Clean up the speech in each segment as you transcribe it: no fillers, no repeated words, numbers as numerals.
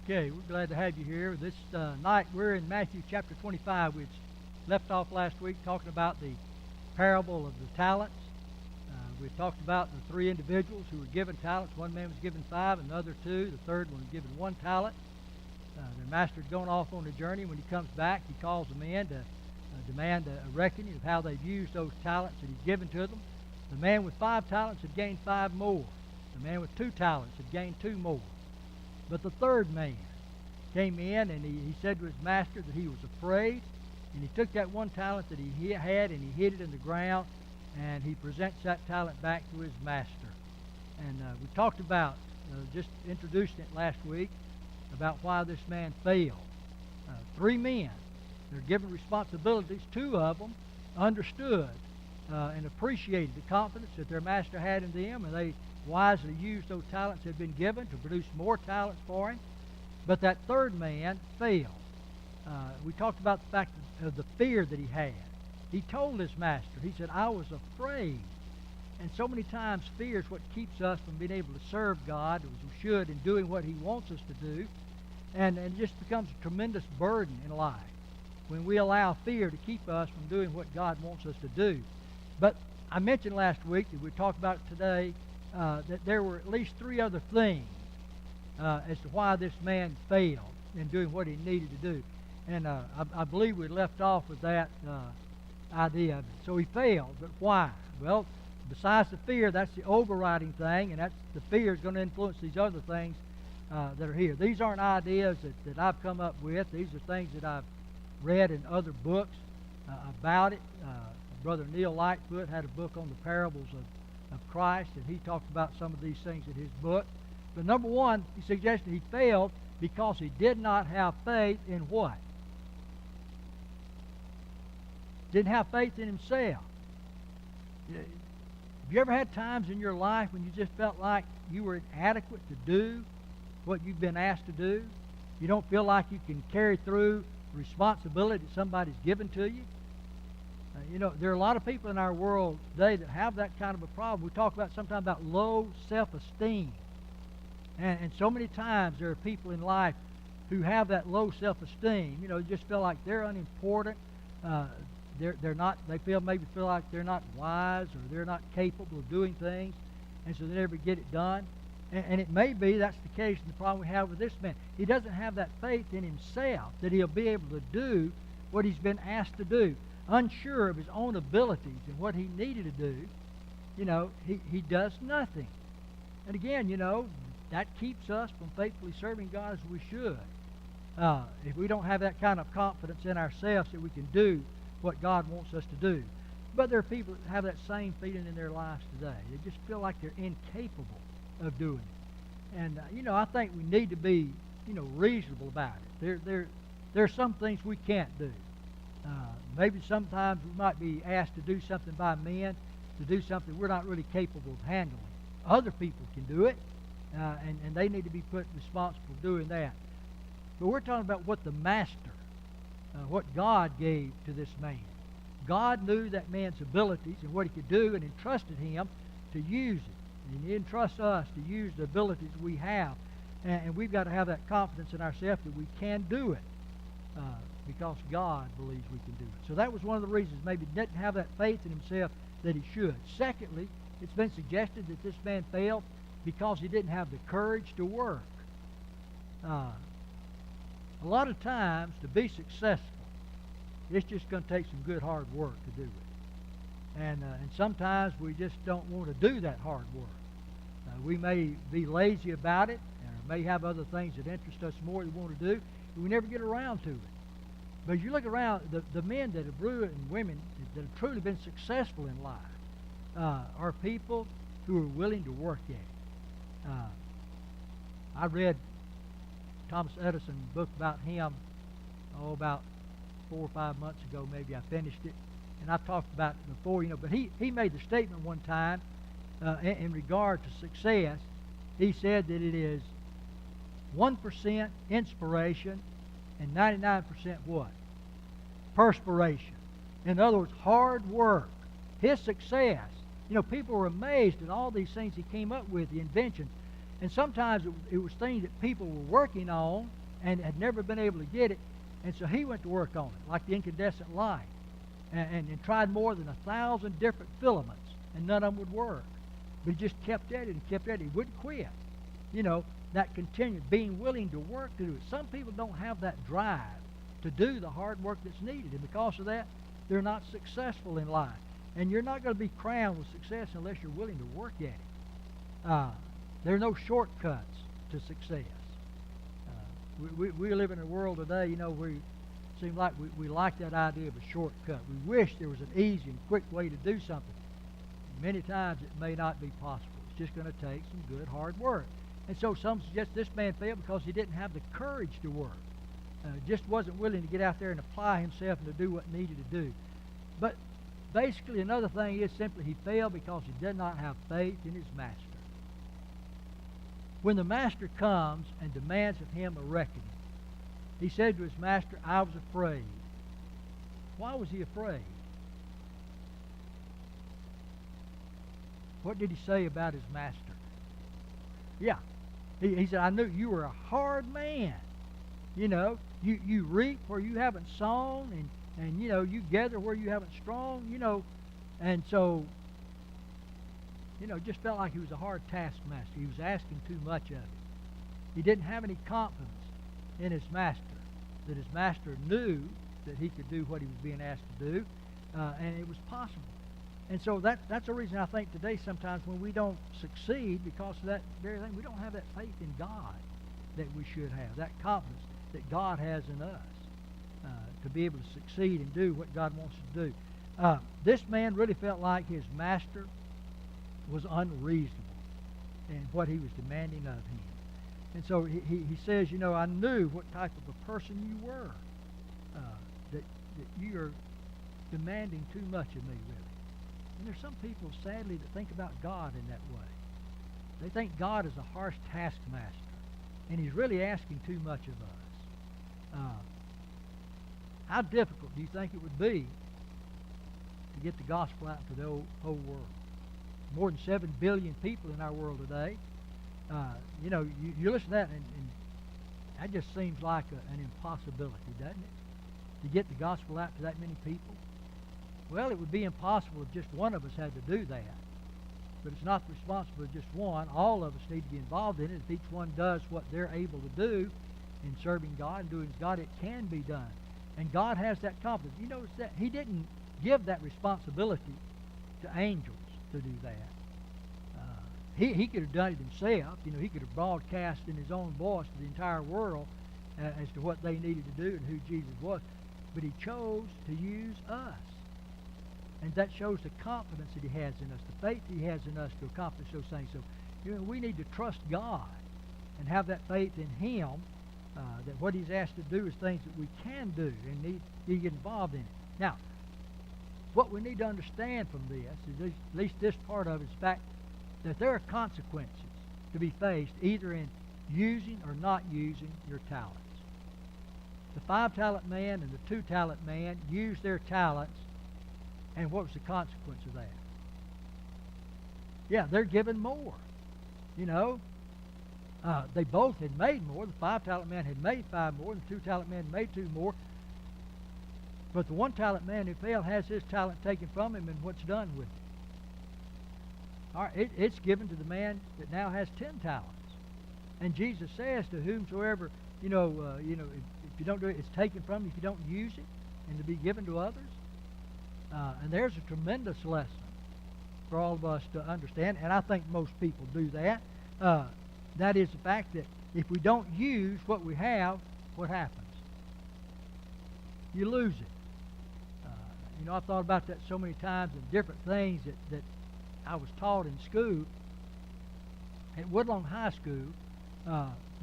Okay, we're glad to have you here. This night we're in Matthew chapter 25, which left off last week talking about the parable of the talents. We talked about the three individuals who were given talents. One man was given 5, another 2, the third one was given 1 talent. Their master had gone off on a journey. When he comes back, he calls them in to demand a reckoning of how they've used those talents that he's given to them. The man with 5 talents had gained 5 more. The man with 2 talents had gained 2 more. But the third man came in and he said to his master that he was afraid, and he took that 1 talent that he had and he hid it in the ground, and he presents that talent back to his master. And we talked about, just introducing it last week, about why this man failed. 3 men, they're given responsibilities. 2 of them understood and appreciated the confidence that their master had in them, and they wisely used those talents that had been given to produce more talents for him. But that third man failed. We talked about the fact of the fear that he had. He told his master, he said, I was afraid. And so many times fear is what keeps us from being able to serve God as we should in doing what he wants us to do. And it just becomes a tremendous burden in life when we allow fear to keep us from doing what God wants us to do. But I mentioned last week that we talked about it today, that there were at least 3 other things as to why this man failed in doing what he needed to do. And I believe we left off with that idea of it. So he failed, but why? Well, besides the fear, that's the overriding thing, and that's the fear is going to influence these other things that are here. These aren't ideas that I've come up with. These are things that I've read in other books about it. Brother Neil Lightfoot had a book on the parables of Christ, and he talked about some of these things in his book. But number 1, he suggested he failed because he did not have faith in what? Didn't have faith in himself. Have you ever had times in your life when you just felt like you were inadequate to do what you've been asked to do? You don't feel like you can carry through the responsibility that somebody's given to you? There are a lot of people in our world today that have that kind of a problem. We talk about sometimes about low self-esteem. And so many times there are people in life who have that low self-esteem. They just feel like they're unimportant. They're not. They maybe feel like they're not wise, or they're not capable of doing things, and so they never get it done. And it may be that's the case. And the problem we have with this man, he doesn't have that faith in himself that he'll be able to do what he's been asked to do. Unsure of his own abilities and what he needed to do, he does nothing. And again, that keeps us from faithfully serving God as we should. If we don't have that kind of confidence in ourselves that we can do what God wants us to do. But there are people that have that same feeling in their lives today. They just feel like they're incapable of doing it. And, I think we need to be, reasonable about it. There are some things we can't do. Maybe sometimes we might be asked to do something by men, to do something we're not really capable of handling. Other people can do it, and they need to be put responsible for doing that. But we're talking about what the master, what God gave to this man. God knew that man's abilities and what he could do and entrusted him to use it. And he entrusts us to use the abilities we have. And we've got to have that confidence in ourselves that we can do it because God believes we can do it. So that was one of the reasons maybe he didn't have that faith in himself that he should. Secondly, it's been suggested that this man failed because he didn't have the courage to work. A lot of times, to be successful, it's just going to take some good hard work to do it. And sometimes we just don't want to do that hard work. We may be lazy about it, or may have other things that interest us more that we want to do, and we never get around to it. But you look around, the men that have ruined, and women that have truly been successful in life are people who are willing to work at it. I read Thomas Edison's book about him, about 4 or 5 months ago, maybe. I finished it, and I've talked about it before, but he made the statement one time in regard to success. He said that it is 1% inspiration and 99% what? Perspiration. In other words, hard work. His success, people were amazed at all these things he came up with, the inventions. And sometimes it was things that people were working on and had never been able to get it. And so he went to work on it, like the incandescent light, and tried more than 1,000 different filaments, and none of them would work. But he just kept at it and kept at it. He wouldn't quit. You know, that continued, being willing to work to do it. Some people don't have that drive to do the hard work that's needed, and because of that, they're not successful in life. And you're not going to be crowned with success unless you're willing to work at it. There are no shortcuts to success. We live in a world today, you know, where it seems like we like that idea of a shortcut. We wish there was an easy and quick way to do something. Many times it may not be possible. It's just going to take some good hard work. And so some suggest this man failed because he didn't have the courage to work. Just wasn't willing to get out there and apply himself and to do what needed to do. But basically another thing is simply he failed because he did not have faith in his master. When the master comes and demands of him a reckoning, he said to his master, I was afraid. Why was he afraid? What did he say about his master? Yeah. He said, I knew you were a hard man. You know, you reap where you haven't sown, and you know, you gather where you haven't strong, you know. And so, you know, just felt like he was a hard taskmaster. He was asking too much of him. He didn't have any confidence in his master, that his master knew that he could do what he was being asked to do, and it was possible. And so that's a reason I think today sometimes when we don't succeed because of that very thing, we don't have that faith in God that we should have, that confidence that God has in us to be able to succeed and do what God wants us to do. This man really felt like his master was unreasonable in what he was demanding of him. And so he says, you know, I knew what type of a person you were, that you are demanding too much of me, really. And there's some people, sadly, that think about God in that way. They think God is a harsh taskmaster, and he's really asking too much of us. How difficult do you think it would be to get the gospel out to the whole world? More than 7 billion people in our world today. You know, you listen to that, and that just seems like an impossibility, doesn't it? To get the gospel out to that many people. Well, it would be impossible if just one of us had to do that. But it's not the responsibility of just one. All of us need to be involved in it. If each one does what they're able to do in serving God and doing God, it can be done. And God has that confidence. You notice that He didn't give that responsibility to angels to do that. He could have done it himself. You know, he could have broadcast in his own voice to the entire world as to what they needed to do and who Jesus was. But he chose to use us. And that shows the confidence that he has in us, the faith he has in us to accomplish those things. So, you know, we need to trust God and have that faith in Him, that what He's asked to do is things that we can do and need to get involved in it. Now, what we need to understand from this is, at least this part of it, is the fact that there are consequences to be faced either in using or not using your talents. The 5-talent man and the 2-talent man used their talents. And what was the consequence of that? Yeah, they're given more. You know, they both had made more. The 5-talent man had made 5 more. The 2-talent man made 2 more. But the 1-talent man who failed has his talent taken from him, and what's done with it? All right, it's given to the man that now has 10 talents. And Jesus says to whomsoever, if you don't do it, it's taken from you if you don't use it, and to be given to others. And there's a tremendous lesson for all of us to understand, and I think most people do that. That is the fact that if we don't use what we have, what happens? You lose it. I've thought about that so many times and different things that I was taught in school. At Woodlawn High School,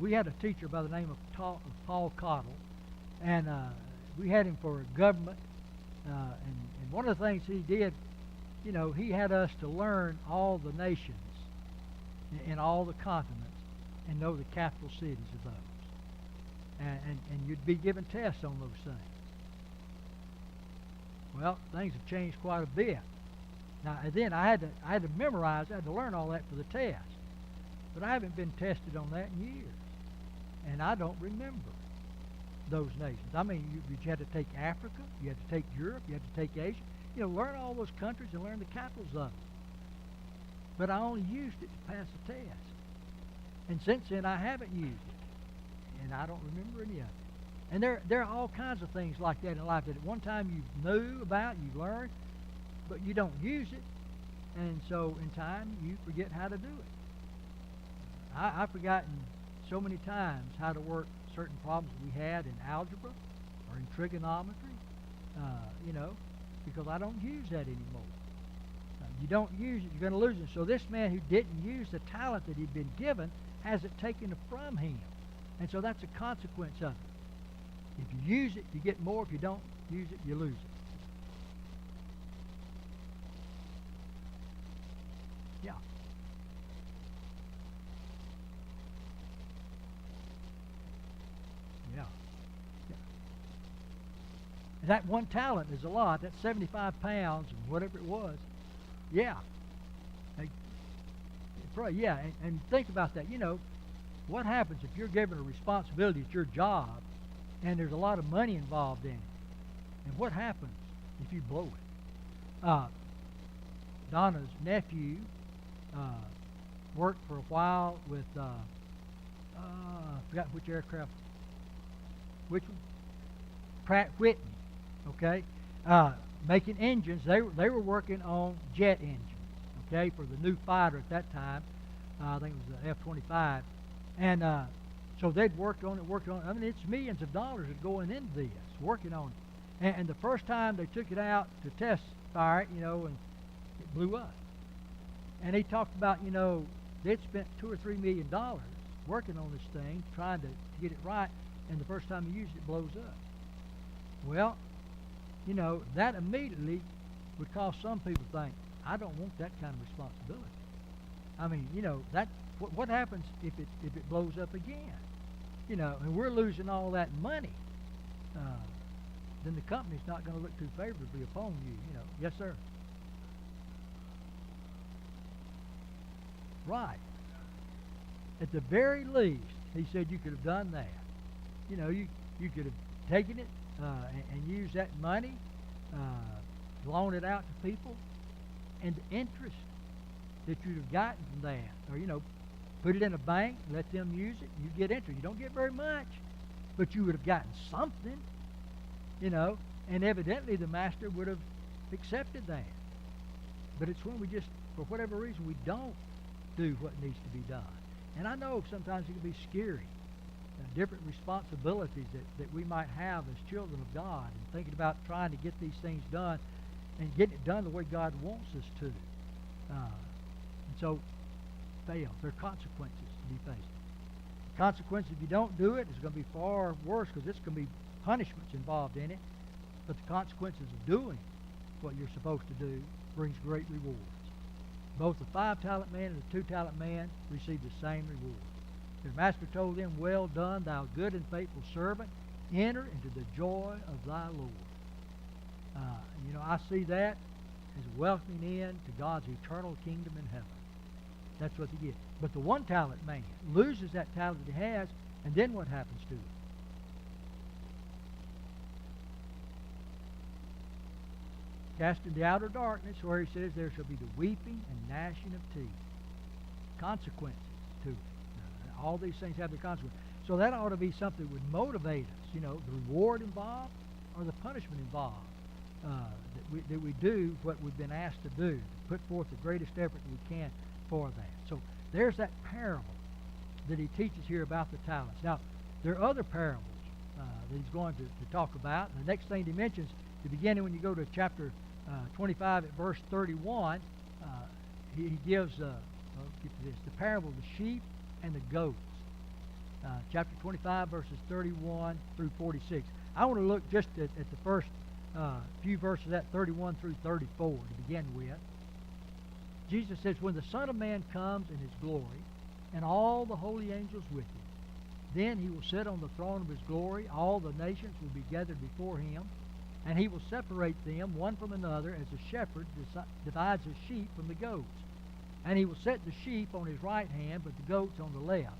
we had a teacher by the name of Paul Cottle, and we had him for government. And one of the things he did, he had us to learn all the nations in all the continents and know the capital cities of those. And you'd be given tests on those things. Well, things have changed quite a bit. Now, and then I had to memorize, I had to learn all that for the test. But I haven't been tested on that in years. And I don't remember those nations. I mean, you had to take Africa, you had to take Europe, you had to take Asia. You know, learn all those countries and learn the capitals of them. But I only used it to pass the test. And since then, I haven't used it. And I don't remember any of it. And there are all kinds of things like that in life that at one time you knew about, you learned, but you don't use it. And so in time, you forget how to do it. I've forgotten so many times how to work certain problems we had in algebra or in trigonometry, you know, because I don't use that anymore. You don't use it, you're going to lose it. So this man who didn't use the talent that he'd been given has it taken from him. And so that's a consequence of it. If you use it, you get more. If you don't use it, you lose it. Yeah. Yeah. Yeah. And that one talent is a lot. That's 75 pounds and whatever it was. Yeah. Yeah, and think about that. You know, what happens if you're given a responsibility at your job and there's a lot of money involved in it? And what happens if you blow it? Donna's nephew worked for a while with, I forgot which aircraft, which one? Pratt Whitney, okay? Making engines. They were working on jet engines, okay, for the new fighter at that time. I think it was the F-25. And so they'd worked on it. I mean, it's millions of dollars that going into this, working on it. And the first time they took it out to test fire it, you know, and it blew up. And he talked about, you know, they'd spent $2 or $3 million working on this thing, trying to get it right, and the first time you use it, it blows up. Well, you know, that immediately would cause some people to think, I don't want that kind of responsibility. I mean, you know, that what happens if it blows up again? You know, and we're losing all that money. Then the company's not going to look too favorably upon you. You know, yes, sir. Right. At the very least, he said you could have done that. You know, you could have taken it and used that money, loaned it out to people, and the interest that you'd have gotten from that, or, you know, put it in a bank, let them use it, you get interest. You don't get very much, but you would have gotten something, you know, and evidently the master would have accepted that. But it's when we just, for whatever reason, we don't do what needs to be done. And I know sometimes it can be scary, different responsibilities that we might have as children of God, and thinking about trying to get these things done and getting it done the way God wants us to. And so, fail. There are consequences to be faced. The consequences if you don't do it is going to be far worse, because it's going to be punishments involved in it. But the consequences of doing what you're supposed to do brings great rewards. Both the 5-talent man and the 2-talent man received the same reward. Their master told them, well done, thou good and faithful servant. Enter into the joy of thy Lord. You know, I see that as welcoming in to God's eternal kingdom in heaven. That's what they get. But the 1-talent man loses that talent that he has, and then what happens to it? Cast into outer darkness, where he says there shall be the weeping and gnashing of teeth. Consequences to it. All these things have their consequences. So that ought to be something that would motivate us. You know, the reward involved or the punishment involved. That we do what we've been asked to do. Put forth the greatest effort that we can for that. So there's that parable that he teaches here about the talents. Now, there are other parables that he's going to talk about. And the next thing he mentions, at the beginning when you go to chapter 25 at verse 31, he gives the parable of the sheep and the goats. Chapter 25, verses 31 through 46. I want to look just at the first few verses of that 31 through 34 to begin with. Jesus says, when the Son of Man comes in his glory, and all the holy angels with him, then he will sit on the throne of his glory. All the nations will be gathered before him, and he will separate them one from another, as a shepherd divides his sheep from the goats. And he will set the sheep on his right hand, but the goats on the left.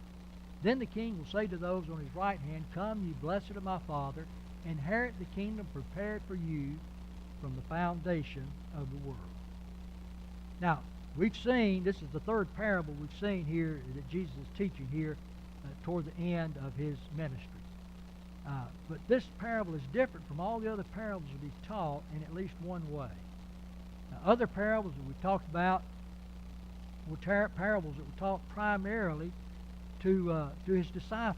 Then the king will say to those on his right hand, Come, ye blessed of my Father, inherit the kingdom prepared for you from the foundation of the world. Now, we've seen, this is the third parable we've seen here that Jesus is teaching here toward the end of his ministry. But this parable is different from all the other parables that he's taught in at least one way. Now, other parables that we've talked about were parables that were taught primarily to his disciples.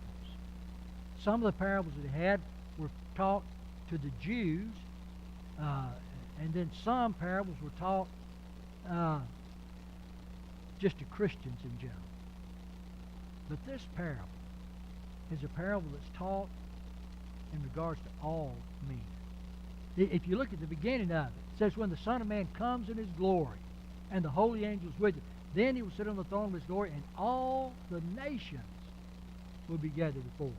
Some of the parables that he had were taught to the Jews, and then some parables were taught just to Christians in general. But this parable is a parable that's taught in regards to all men. If you look at the beginning of it, it says, When the Son of Man comes in his glory, and the holy angels with him, then he will sit on the throne of his glory, and all the nations will be gathered before him.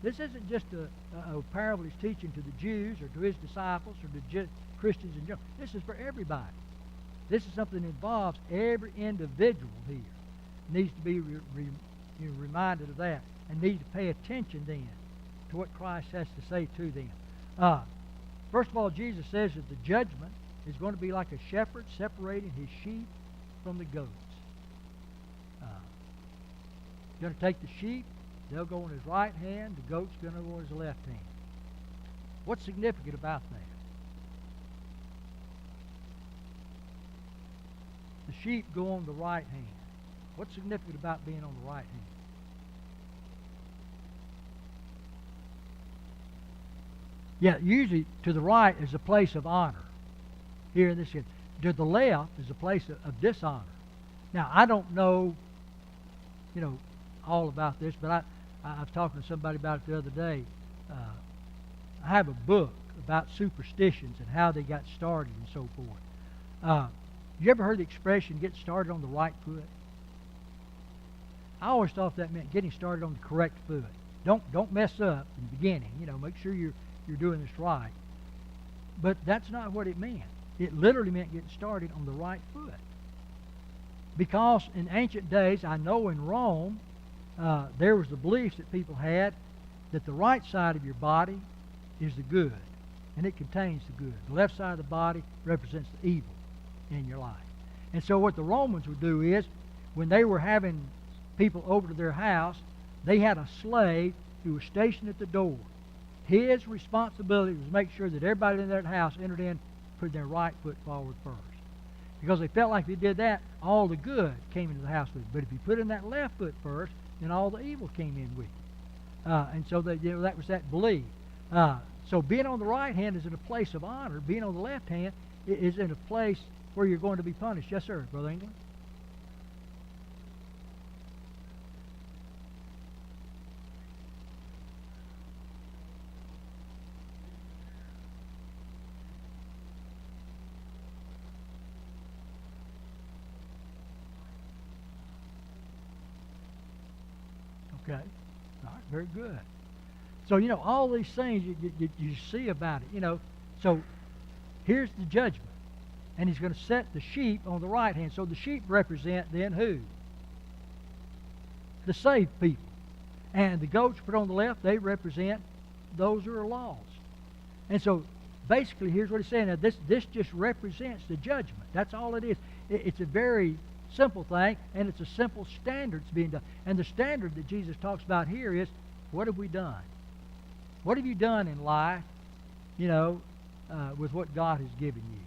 This isn't just a parable he's teaching to the Jews or to his disciples or to Christians in general. This is for everybody. This is something that involves every individual here. Needs to be reminded of that, and needs to pay attention then to what Christ has to say to them. First of all, Jesus says that the judgment is going to be like a shepherd separating his sheep from the goats. He's going to take the sheep, they'll go on his right hand, the goat's going to go on his left hand. What's significant about that? The sheep go on the right hand. What's significant about being on the right hand? Yeah, usually to the right is a place of honor. Here in this case. To the left is a place of dishonor. Now, I don't know, all about this, but I was talking to somebody about it the other day. I have a book about superstitions and how they got started and so forth. You ever heard the expression, get started on the right foot? I always thought that meant getting started on the correct foot. Don't mess up in the beginning. Make sure you're doing this right. But that's not what it meant. It literally meant getting started on the right foot. Because in ancient days, I know in Rome, there was the beliefs that people had that the right side of your body is the good, and it contains the good. The left side of the body represents the evil in your life. And so what the Romans would do is, when they were having people over to their house, they had a slave who was stationed at the door. His responsibility was to make sure that everybody in that house entered in, put their right foot forward first. Because they felt like if they did that, all the good came into the house with it. But if you put in that left foot first, then all the evil came in with you. And so that was that belief. So being on the right hand is in a place of honor. Being on the left hand is in a place where you're going to be punished. Yes, sir, Brother England? Okay. All right, very good. So, all these things you see about it, So, here's the judgment. And he's going to set the sheep on the right hand. So, the sheep represent then who? The saved people. And the goats put on the left, they represent those who are lost. And so, basically, here's what he's saying. Now, this just represents the judgment. That's all it is. It's a very simple thing, and it's a simple standard that's being done. And the standard that Jesus talks about here is, what have we done? What have you done in life, with what God has given you?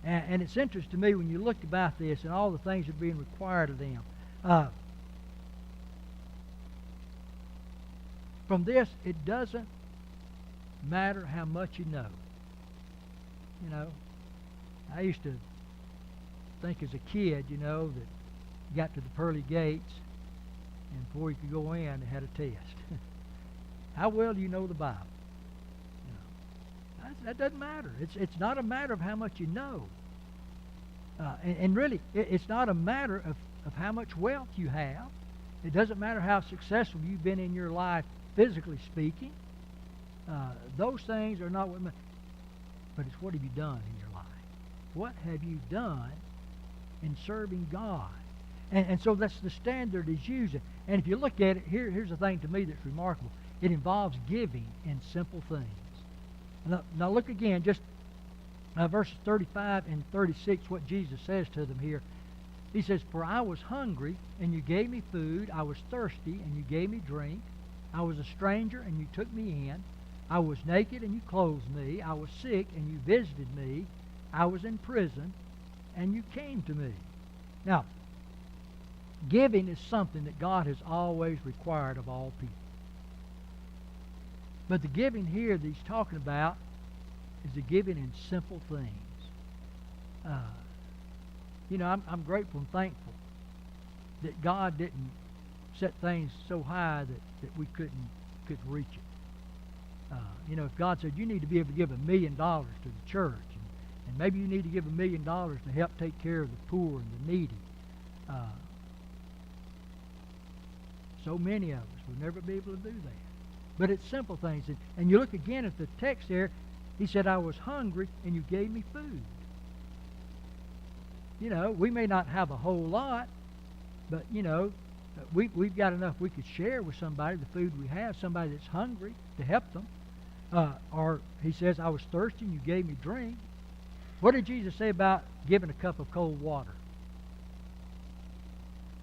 And it's interesting to me when you look about this and all the things that are being required of them. From this, it doesn't matter how much you know. I used to think as a kid, that you got to the pearly gates, and before you could go in, they had a test. How well do you know the Bible? That doesn't matter. It's not a matter of how much you know. And really, it's not a matter of how much wealth you have. It doesn't matter how successful you've been in your life, physically speaking. Those things are not what matter. But it's what have you done in your life? What have you done in serving God. And so that's the standard he's using. And if you look at it, here's the thing to me that's remarkable. It involves giving in simple things. Now look again, just verses 35 and 36, what Jesus says to them here. He says, "For I was hungry, and you gave me food. I was thirsty, and you gave me drink. I was a stranger, and you took me in. I was naked, and you clothed me. I was sick, and you visited me. I was in prison, and you came to me." Now, giving is something that God has always required of all people. But the giving here that he's talking about is the giving in simple things. I'm grateful and thankful that God didn't set things so high that we couldn't reach it. If God said you need to be able to give $1 million to the church, and maybe you need to give $1 million to help take care of the poor and the needy, so many of us will never be able to do that. But it's simple things. And you look again at the text there, he said, "I was hungry, and you gave me food." We may not have a whole lot, but, we've got enough we could share with somebody the food we have, somebody that's hungry, to help them. Or he says, "I was thirsty, and you gave me drink." What did Jesus say about giving a cup of cold water?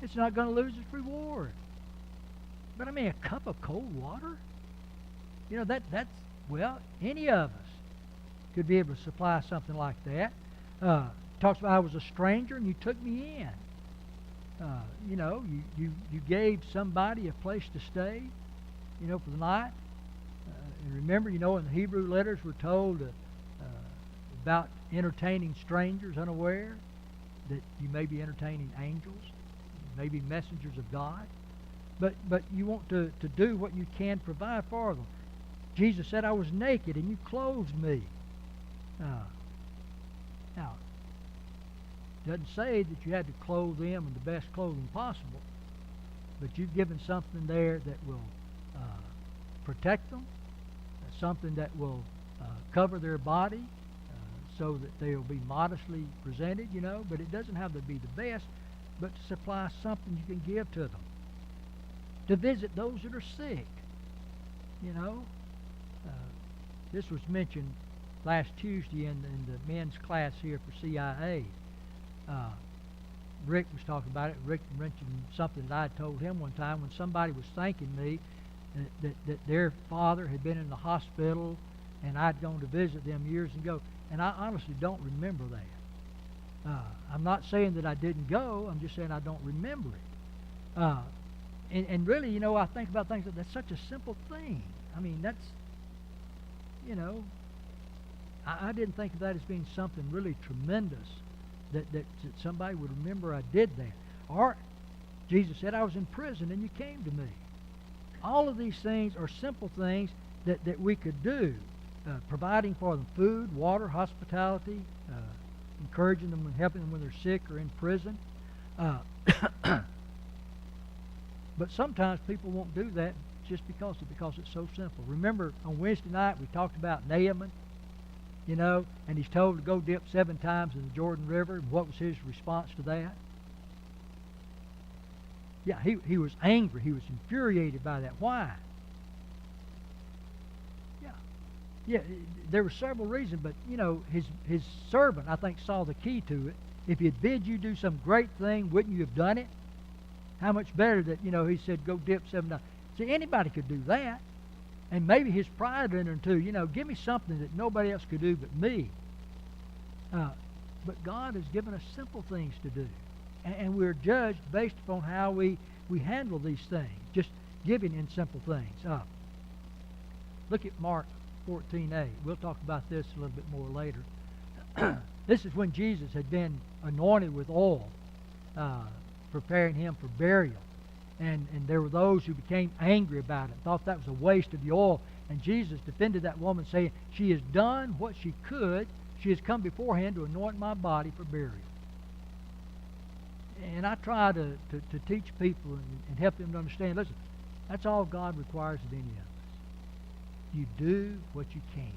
It's not going to lose its reward. But I mean, a cup of cold water? Any of us could be able to supply something like that. Talks about I was a stranger and you took me in. You gave somebody a place to stay, for the night. And remember, in the Hebrew letters we're told about entertaining strangers unaware, that you may be entertaining angels, maybe messengers of God. But you want to do what you can provide for them. Jesus said, "I was naked and you clothed me." Now, it doesn't say that you had to clothe them in the best clothing possible, but you've given something there that will protect them, something that will cover their body so that they'll be modestly presented, but it doesn't have to be the best, but to supply something you can give to them. To visit those that are sick. This was mentioned last Tuesday in the men's class here for CIA. Rick was talking about it. Rick mentioned something that I told him one time when somebody was thanking me that their father had been in the hospital and I'd gone to visit them years ago. And I honestly don't remember that. I'm not saying that I didn't go. I'm just saying I don't remember it. And really, I think about things that's such a simple thing. I mean, that's, I didn't think of that as being something really tremendous that somebody would remember I did that. Or Jesus said, "I was in prison and you came to me." All of these things are simple things that we could do. Providing for them food, water, hospitality, encouraging them and helping them when they're sick or in prison. But sometimes people won't do that just because it's so simple. Remember on Wednesday night we talked about Naaman, and he's told to go dip 7 times in the Jordan River. And what was his response to that? Yeah, he was angry. He was infuriated by that. Why? Yeah, there were several reasons, but his servant, I think, saw the key to it. If he had bid you do some great thing, wouldn't you have done it? How much better that, he said, go dip 7 times. See, anybody could do that. And maybe his pride entered into, give me something that nobody else could do but me. But God has given us simple things to do. And we're judged based upon how we handle these things, just giving in simple things. Look at Mark 14:8. We'll talk about this a little bit more later. This is when Jesus had been anointed with oil, preparing him for burial. And there were those who became angry about it, thought that was a waste of the oil. And Jesus defended that woman, saying, "She has done what she could. She has come beforehand to anoint my body for burial." And I try to teach people and help them to understand, listen, that's all God requires of any of us. You do what you can.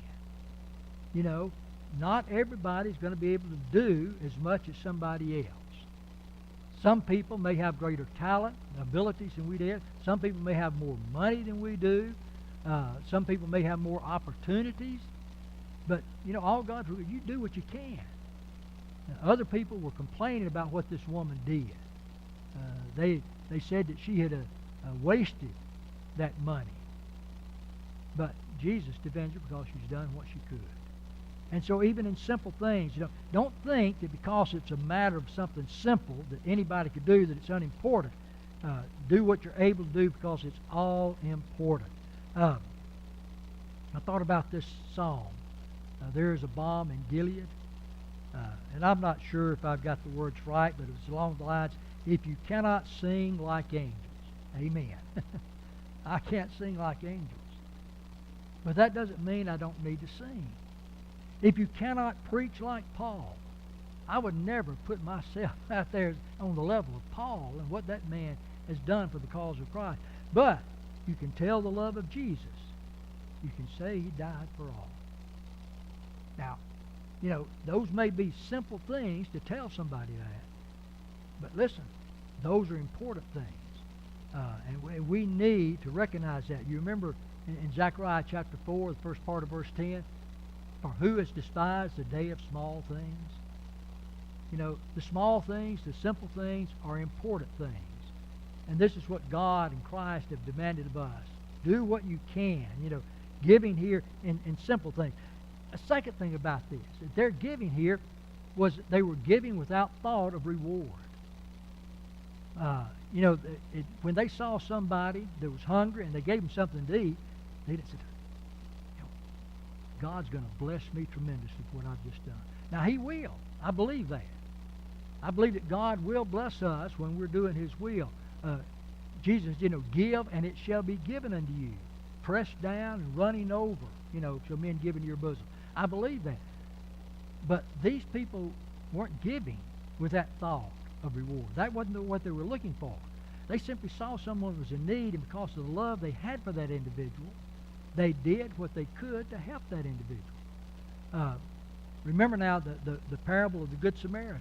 Not everybody's going to be able to do as much as somebody else. Some people may have greater talent and abilities than we did. Some people may have more money than we do. Some people may have more opportunities. But, all God's will, you do what you can. Now, other people were complaining about what this woman did. They said that she had wasted that money. But Jesus defends her because she's done what she could. And so even in simple things, don't think that because it's a matter of something simple that anybody could do that it's unimportant. Do what you're able to do because it's all important. I thought about this song. There is a balm in Gilead. And I'm not sure if I've got the words right, but it was along the lines, if you cannot sing like angels. Amen. I can't sing like angels. But that doesn't mean I don't need to sing. If you cannot preach like Paul, I would never put myself out there on the level of Paul and what that man has done for the cause of Christ. But you can tell the love of Jesus. You can say he died for all. Now, those may be simple things to tell somebody that. But listen, those are important things. And we need to recognize that. You remember in Zechariah chapter 4, the first part of verse 10, for who has despised the day of small things? The small things, the simple things are important things. And this is what God and Christ have demanded of us. Do what you can, giving here in simple things. A second thing about this, that their giving here was they were giving without thought of reward. When they saw somebody that was hungry and they gave them something to eat, they didn't say, God's going to bless me tremendously for what I've just done. Now, he will. I believe that. I believe that God will bless us when we're doing his will. Jesus, give and it shall be given unto you. Pressed down and running over, shall men give into your bosom. I believe that. But these people weren't giving with that thought of reward. That wasn't what they were looking for. They simply saw someone was in need, and because of the love they had for that individual, they did what they could to help that individual. Remember now the parable of the Good Samaritan.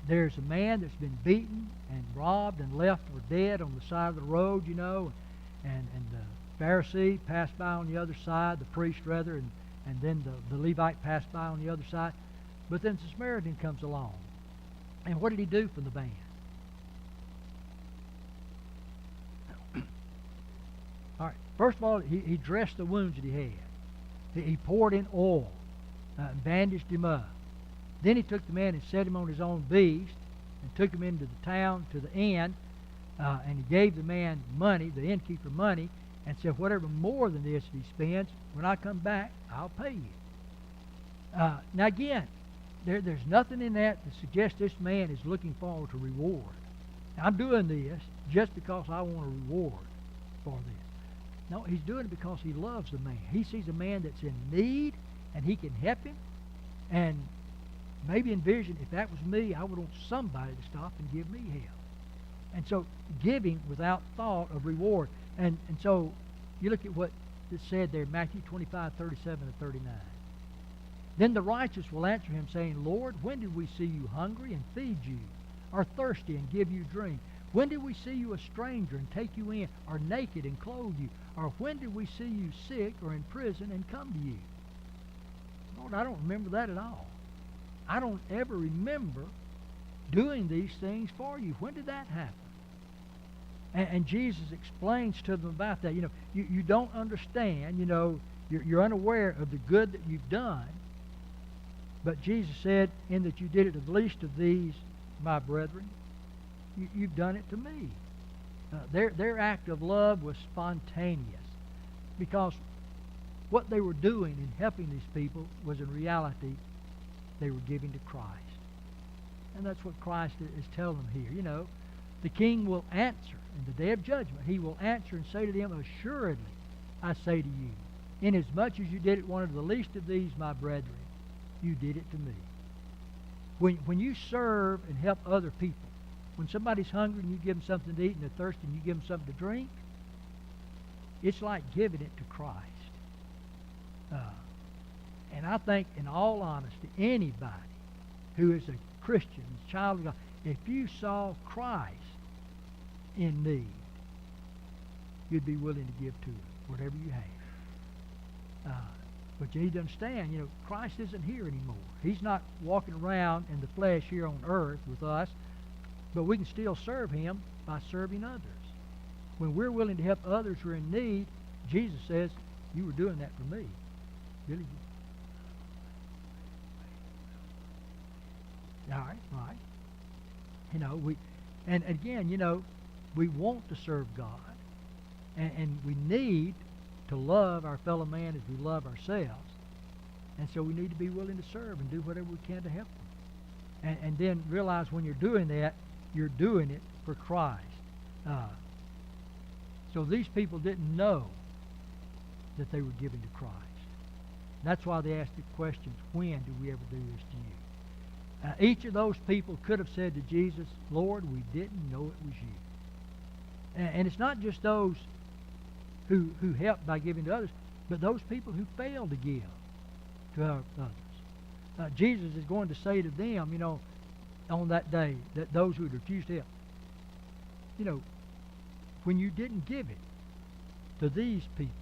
There's a man that's been beaten and robbed and left for dead on the side of the road, and the Pharisee passed by on the other side, the priest rather, and then the Levite passed by on the other side. But then the Samaritan comes along. And what did he do for the man? All right. First of all, he dressed the wounds that he had. He poured in oil and bandaged him up. Then he took the man and set him on his own beast and took him into the town to the inn, and he gave the man money, the innkeeper money, and said, whatever more than this he spends, when I come back, I'll pay you. Now again, there's nothing in that to suggest this man is looking forward to reward. Now, I'm doing this just because I want a reward for this. No, he's doing it because he loves the man. He sees a man that's in need, and he can help him. And maybe envision, if that was me, I would want somebody to stop and give me help. And so giving without thought of reward. And so you look at what it said there, Matthew 25, 37 and 39. Then the righteous will answer him, saying, Lord, when did we see you hungry and feed you, or thirsty and give you drink? When did we see you a stranger and take you in, or naked and clothe you? Or when did we see you sick or in prison and come to you? Lord, I don't remember that at all. I don't ever remember doing these things for you. When did that happen? And Jesus explains to them about that. You don't understand. You're unaware of the good that you've done. But Jesus said, in that you did it to the least of these, my brethren, you've done it to me. Their act of love was spontaneous, because what they were doing in helping these people was in reality they were giving to Christ. And that's what Christ is telling them here. The king will answer in the day of judgment. He will answer and say to them, assuredly, I say to you, inasmuch as you did it one of the least of these, my brethren, you did it to me. When you serve and help other people, when somebody's hungry and you give them something to eat, and they're thirsty and you give them something to drink, it's like giving it to Christ. And I think, in all honesty, anybody who is a Christian, as a child of God, if you saw Christ in need, you'd be willing to give to Him whatever you have. But you need to understand, Christ isn't here anymore. He's not walking around in the flesh here on earth with us, but we can still serve Him by serving others. When we're willing to help others who are in need, Jesus says, you were doing that for me. Really? All right. And again, we want to serve God, and we need to love our fellow man as we love ourselves. And so we need to be willing to serve and do whatever we can to help them. And then realize when you're doing that, you're doing it for Christ. So these people didn't know that they were giving to Christ. That's why they asked the questions, when do we ever do this to you? Each of those people could have said to Jesus, Lord, we didn't know it was you. And it's not just those who helped by giving to others, but those people who failed to give to others. Jesus is going to say to them, on that day, that those who had refused to help, when you didn't give it to these people,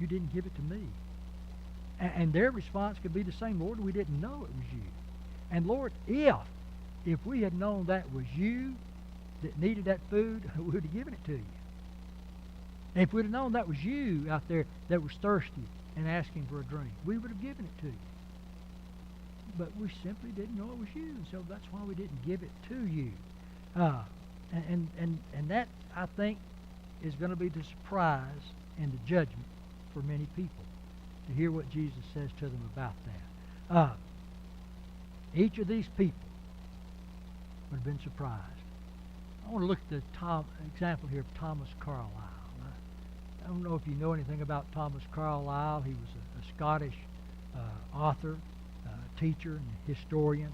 you didn't give it to me. And their response could be the same, Lord, we didn't know it was you. And Lord, if we had known that was you that needed that food, we would have given it to you. And if we'd have known that was you out there that was thirsty and asking for a drink, we would have given it to you. But we simply didn't know it was you, and so that's why we didn't give it to you. And that, I think, is going to be the surprise and the judgment for many people, to hear what Jesus says to them about that. Each of these people would have been surprised. I want to look at the example here of Thomas Carlyle. I don't know if you know anything about Thomas Carlyle. He was a Scottish author, teacher, and historian.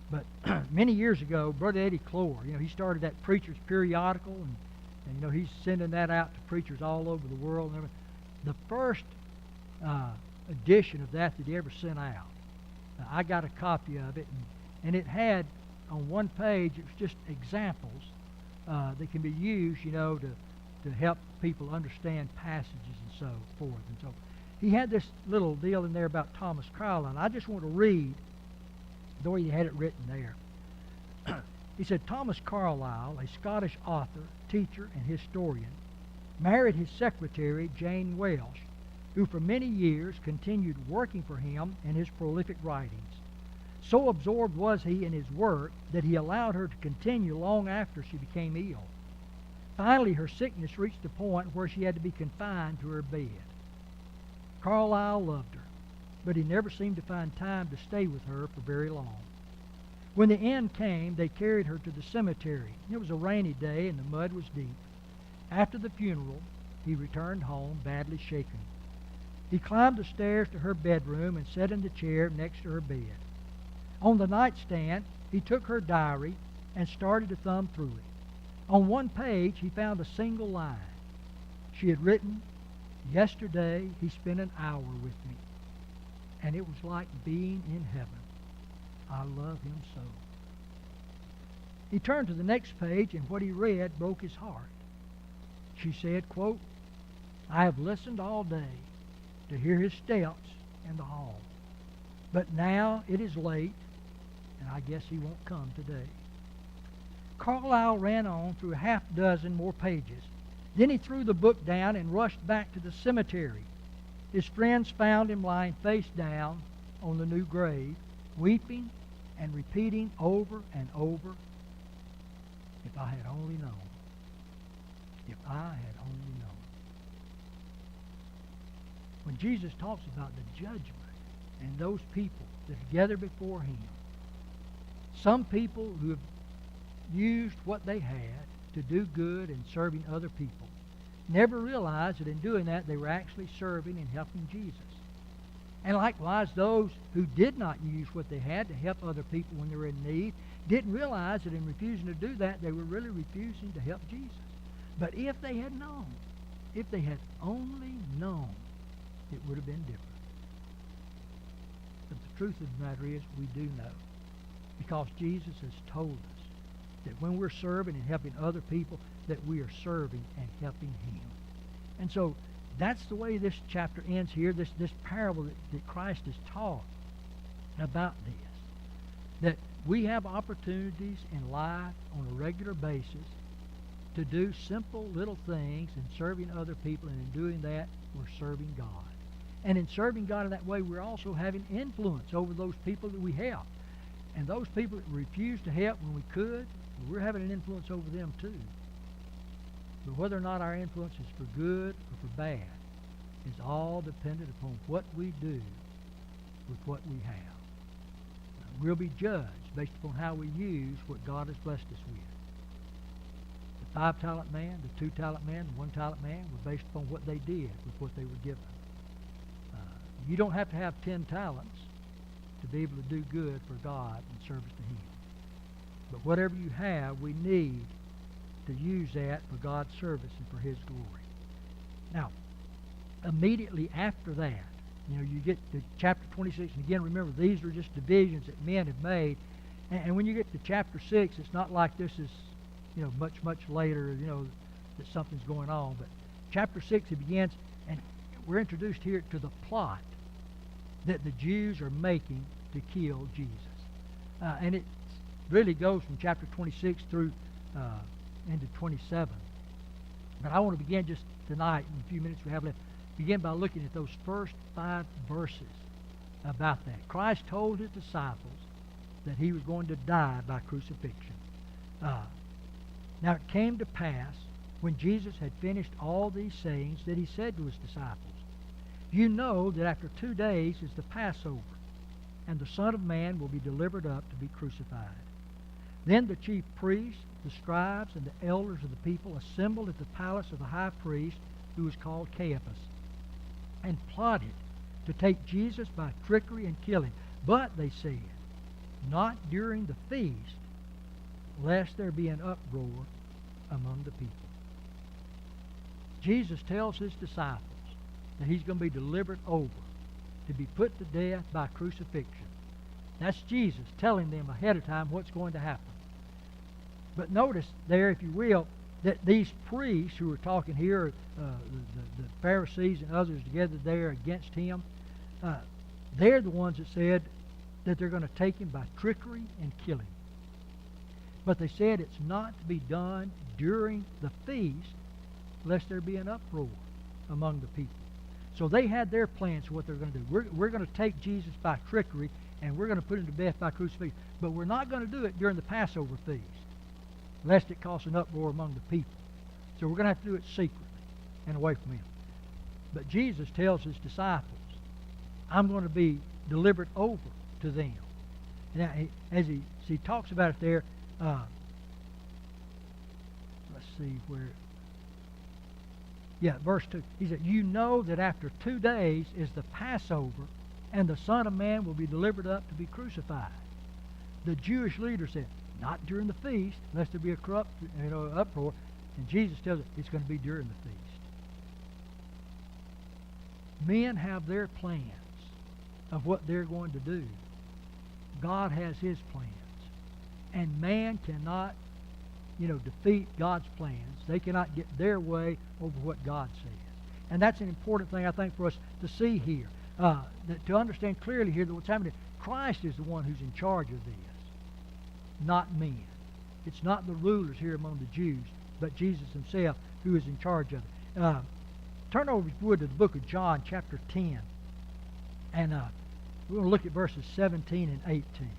But many years ago, Brother Eddie Clore, he started that Preacher's Periodical, and he's sending that out to preachers all over the world. And the first edition of that he ever sent out, I got a copy of it, and it had on one page, it was just examples that can be used, to help people understand passages and so forth. And so he had this little deal in there about Thomas Carlyle, and I just want to read the way he had it written there. He said, Thomas Carlyle, a Scottish author, teacher, and historian, married his secretary, Jane Welsh, who for many years continued working for him in his prolific writings. So absorbed was he in his work that he allowed her to continue long after she became ill. Finally, her sickness reached a point where she had to be confined to her bed. Carlyle loved her, but he never seemed to find time to stay with her for very long. When the end came, they carried her to the cemetery. It was a rainy day, and the mud was deep. After the funeral, he returned home badly shaken. He climbed the stairs to her bedroom and sat in the chair next to her bed. On the nightstand, he took her diary and started to thumb through it. On one page, he found a single line. She had written, "Yesterday he spent an hour with me, and it was like being in heaven. I love him so." He turned to the next page, and what he read broke his heart. She said, quote, "I have listened all day to hear his steps in the hall, but now it is late, and I guess he won't come today." Carlyle ran on through a half dozen more pages. Then he threw the book down and rushed back to the cemetery. His friends found him lying face down on the new grave, weeping and repeating over and over, "If I had only known. If I had only known." When Jesus talks about the judgment and those people that are gathered before him, some people who have used what they had to do good and serving other people never realized that in doing that they were actually serving and helping Jesus. And likewise, those who did not use what they had to help other people when they were in need didn't realize that in refusing to do that, they were really refusing to help Jesus. But if they had known, if they had only known, it would have been different. But the truth of the matter is, we do know. Because Jesus has told us that when we're serving and helping other people, that we are serving and helping Him. And so that's the way this chapter ends here, this parable that Christ has taught about this. That we have opportunities in life on a regular basis to do simple little things in serving other people, and in doing that, we're serving God. And in serving God in that way, we're also having influence over those people that we help. And those people that refuse to help when we could, we're having an influence over them too. But whether or not our influence is for good or for bad is all dependent upon what we do with what we have. We'll be judged based upon how we use what God has blessed us with. The 5-talent man, the 2-talent man, the 1-talent man were based upon what they did with what they were given. You don't have to have 10 talents to be able to do good for God and service to Him. But whatever you have, we need to use that for God's service and for His glory. Now, immediately after that, you get to chapter 26, and again, remember, these are just divisions that men have made. And when you get to chapter 6, it's not like this is, much, much later, that something's going on. But chapter 6, it begins, and we're introduced here to the plot that the Jews are making to kill Jesus. And it really goes from chapter 26 through into 27. But I want to begin just tonight, in a few minutes we have left, begin by looking at those first 5 verses about that. Christ told His disciples that He was going to die by crucifixion. Now it came to pass, when Jesus had finished all these sayings, that He said to His disciples, "You know that after 2 days is the Passover, and the Son of Man will be delivered up to be crucified." Then the chief priests, the scribes, and the elders of the people assembled at the palace of the high priest, who was called Caiaphas, and plotted to take Jesus by trickery and kill Him. But, they said, not during the feast, lest there be an uproar among the people. Jesus tells His disciples that He's going to be delivered over to be put to death by crucifixion. That's Jesus telling them ahead of time what's going to happen. But notice there, if you will, that these priests who are talking here, the Pharisees and others together there against Him, they're the ones that said that they're going to take Him by trickery and kill Him. But they said it's not to be done during the feast, lest there be an uproar among the people. So they had their plans for what they're going to do. We're going to take Jesus by trickery, and we're going to put Him to death by crucifixion. But we're not going to do it during the Passover feast, lest it cause an uproar among the people. So we're going to have to do it secretly and away from Him. But Jesus tells His disciples, I'm going to be delivered over to them. Now, as he talks about it there, let's see where. Yeah, verse 2. He said, "You know that after 2 days is the Passover, and the Son of Man will be delivered up to be crucified." The Jewish leader said, not during the feast, lest there be a uproar. And Jesus tells it, it's going to be during the feast. Men have their plans of what they're going to do. God has His plans. And man cannot, defeat God's plans. They cannot get their way over what God says. And that's an important thing, I think, for us to see here. To understand clearly here that what's happening, Christ is the one who's in charge of this, not men. It's not the rulers here among the Jews, but Jesus Himself who is in charge of it. Turn over, if you would, to the book of John, chapter 10. And we're going to look at verses 17 and 18.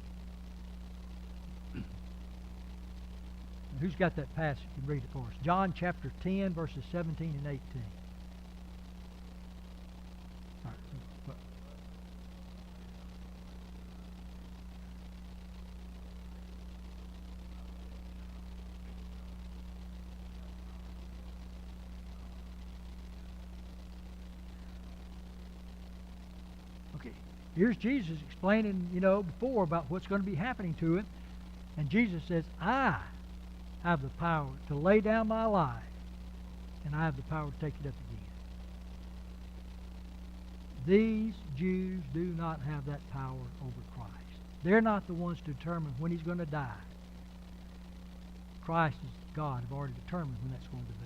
Who's got that passage? You can read it for us. John chapter 10, verses 17 and 18. All right. Okay. Here's Jesus explaining, before about what's going to be happening to Him. And Jesus says, I have the power to lay down my life, and I have the power to take it up again. These Jews do not have that power over Christ. They're not the ones to determine when he's going to die. Christ and God have already determined when that's going to be.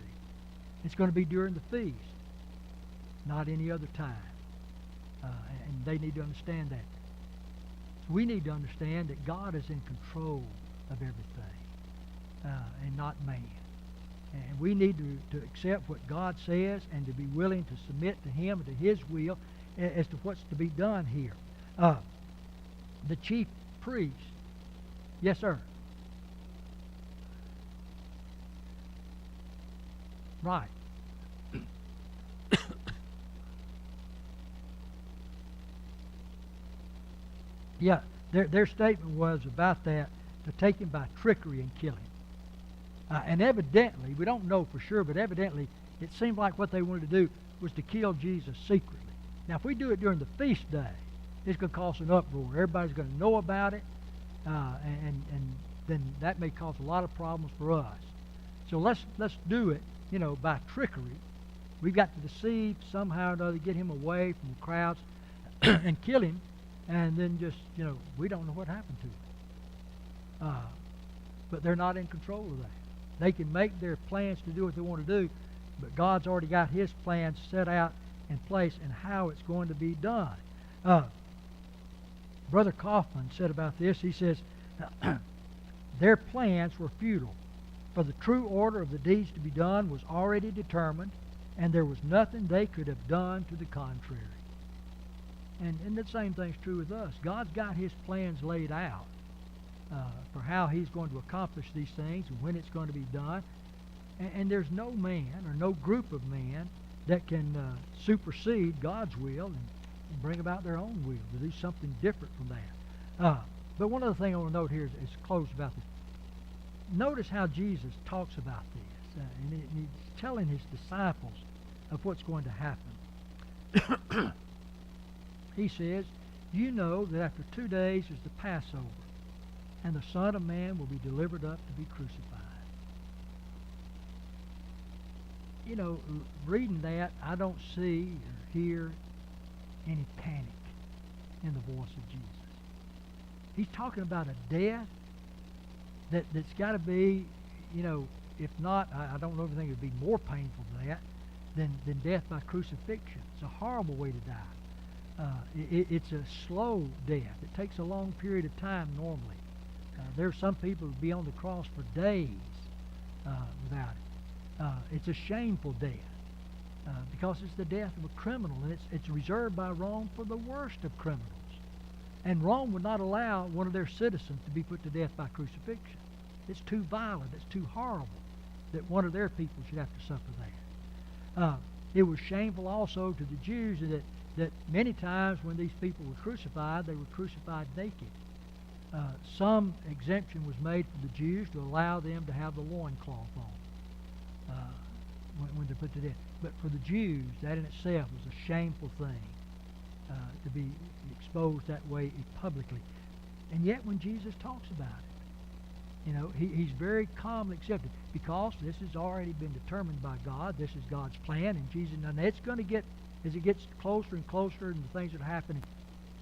It's going to be during the feast, not any other time. And they need to understand that. So we need to understand that God is in control of everything, and not man. And we need to accept what God says and to be willing to submit to Him and to His will as to what's to be done here. The chief priest. Yes, sir. Right. Yeah, their statement was about that, to take him by trickery and kill him. And evidently, we don't know for sure, but evidently it seemed like what they wanted to do was to kill Jesus secretly. Now, if we do it during the feast day, it's going to cause an uproar. Everybody's going to know about it, and then that may cause a lot of problems for us. So let's do it, by trickery. We've got to deceive somehow or another, get him away from the crowds and kill him, and then just, we don't know what happened to him. But they're not in control of that. They can make their plans to do what they want to do, but God's already got His plans set out in place and how it's going to be done. Brother Kaufman said about this, he says, their plans were futile, for the true order of the deeds to be done was already determined, and there was nothing they could have done to the contrary. And the same thing's true with us. God's got His plans laid out for how He's going to accomplish these things and when it's going to be done. And there's no man or no group of men that can supersede God's will and bring about their own will, to do something different from that. But one other thing I want to note here is close about this. Notice how Jesus talks about this. And He's telling His disciples of what's going to happen. He says, you know that after 2 days is the Passover, and the Son of Man will be delivered up to be crucified. Reading that, I don't see or hear any panic in the voice of Jesus. He's talking about a death that's got to be, if not, I don't know if anything would be more painful than that, than death by crucifixion. It's a horrible way to die. It's a slow death. It takes a long period of time normally. There are some people who be on the cross for days without it. It's a shameful death because it's the death of a criminal, and it's reserved by Rome for the worst of criminals. And Rome would not allow one of their citizens to be put to death by crucifixion. It's too violent. It's too horrible that one of their people should have to suffer that. It was shameful also to the Jews that many times when these people were crucified, they were crucified naked. Some exemption was made for the Jews to allow them to have the loincloth on when they're put to death. But for the Jews, that in itself was a shameful thing to be exposed that way publicly. And yet when Jesus talks about it, he's very calmly accepted, because this has already been determined by God. This is God's plan, and Jesus, and it's going to get, as it gets closer and closer and the things that are happening,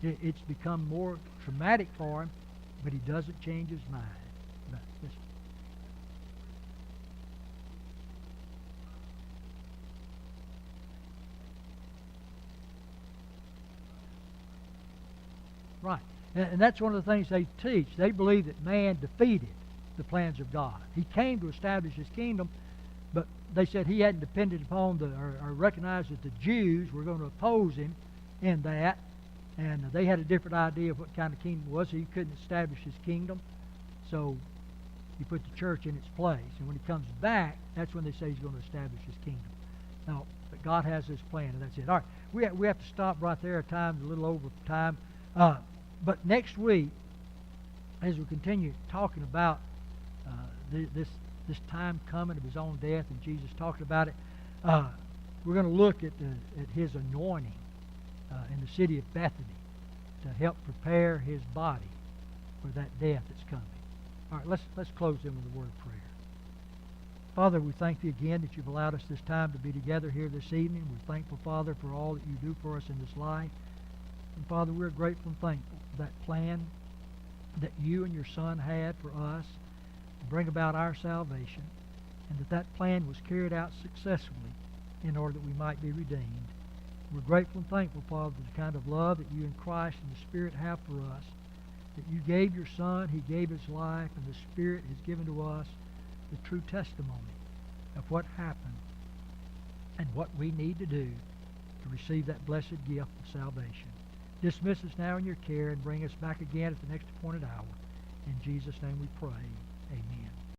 it's become more traumatic for him, but he doesn't change his mind. Yes. Right. And that's one of the things they teach. They believe that man defeated the plans of God. He came to establish His kingdom, but they said he hadn't depended upon or recognized that the Jews were going to oppose him in that, and they had a different idea of what kind of kingdom it was. So he couldn't establish His kingdom, so He put the church in its place. And when He comes back, that's when they say He's going to establish His kingdom. Now, but God has His plan, and that's it. All right, we have to stop right there. Our time's a little over time. But next week, as we continue talking about this time coming of His own death, and Jesus talking about it, we're going to look at His anointing in the city of Bethany to help prepare His body for that death that's coming. All right, let's close in with a word of prayer. Father, we thank Thee again that You've allowed us this time to be together here this evening. We're thankful, Father, for all that You do for us in this life. And Father, we're grateful and thankful for that plan that you and your Son had for us to bring about our salvation, and that plan was carried out successfully in order that we might be redeemed. We're grateful and thankful, Father, for the kind of love that you and Christ and the Spirit have for us, that you gave your Son, he gave his life, and the Spirit has given to us the true testimony of what happened and what we need to do to receive that blessed gift of salvation. Dismiss us now in your care and bring us back again at the next appointed hour. In Jesus' name we pray. Amen.